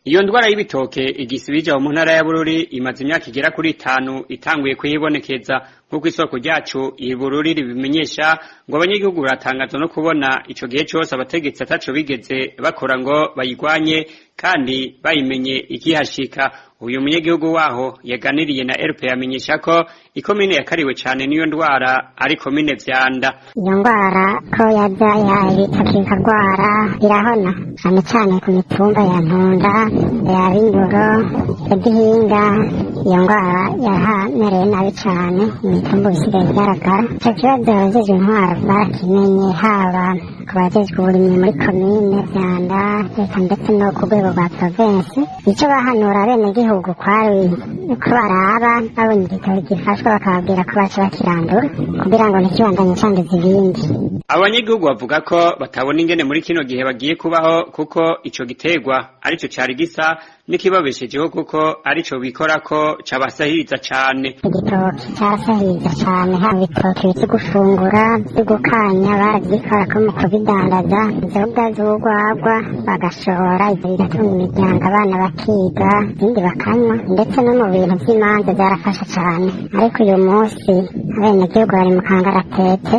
Iyo ndwara y'ibitoke igisibija mu ntara ya Bururi imaze imyaka igera kuri 5 itanguye kuyibonekeza nkuko isoko ryacu ibururi ribimenyesha ngo abanyagihugu baratangazwa no kubona ico gihe cyose abategetsi ataco bigeze bakora ngo bayigwanye kandi bayimenye ikihashika. Uyu munyagihugu waho yaganiriye na RP yamenyesha ko ikomine yakariwe cyane niyo ndwara ari komine Vyanda. Iyo ndwara ko yaza yabitaka ndwara irahona cyane ku mitumba ya Ntunda ya Binduro Gihinga. Iyo ndwara yahamereye nabi cyane imitumba bisigaye byaragara. Icyo kibazo abajeje intwaro barakimenye haba ku bajejwe uburimyi muri komine Vyanda ndetse no ku rwego rwa province. Icyo bahanura bene gihugu kwari uko baraba babonye igitabo gifashwe bakababwira ko baca bakirandura kugira ngo ntikibandanye canduza ibindi. Abanyagihugu bavuga ko batabona ingene muri kino gihe bagiye kubaho kuko ico giterwa arico cari gisa nikibabeshejeho kuko arico bikora ko cabasahiriza cane. Igitoki carasahiriza cane haba ibitoki byo gufungura byo gukanya baragikora ko mu kubidandaza inzoga z'urwagwa bagashora ivyo bigatunga imiryango abana bakiga izindi bakanywa ndetse no mu bintu vy'imanza byarafasha cane. Ariko uyu munsi abenegihugu bari mu kangaratete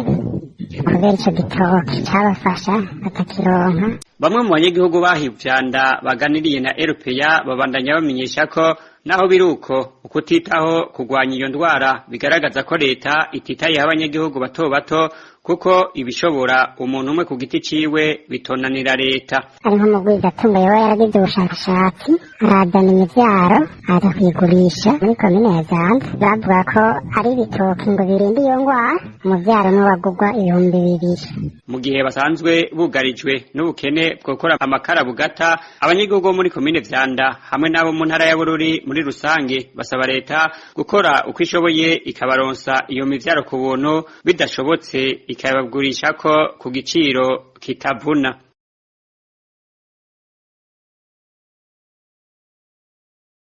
kubera ico gitoki cabafasha batakironka. Bamwe mu banyagihugu bahivyanda baganiriye na RPA babandanya bamenyesha ko naho biruko ukutitaho kugwanya iyo ndwara bigaragaza ko leta ititaye abanyagihugu bato bato kuko ibishobora umuntu umwe ku giti ciwe bitonanira leta. Ari nko mu Rwigatumba yoba yaragize ubushakashatsi arazana imivyaro aza kuyigurisha muri komine ya Vyanda bavuga ko ari ibitoki ngo birinde iyo ndwara umuvyaro n'uwagurwa 2,000. Mu gihe basanzwe bugarijwe n'ubukene bwo gukora amakara bugata abanyagihugu muri komine Vyanda hamwe nabo mu ntara ya Bururi muri rusange basaba leta gukora uko ishoboye ikabaronsa iyo mivyaro ku buntu bidashobotse ikabagurisha ko ku giciro kitavuna.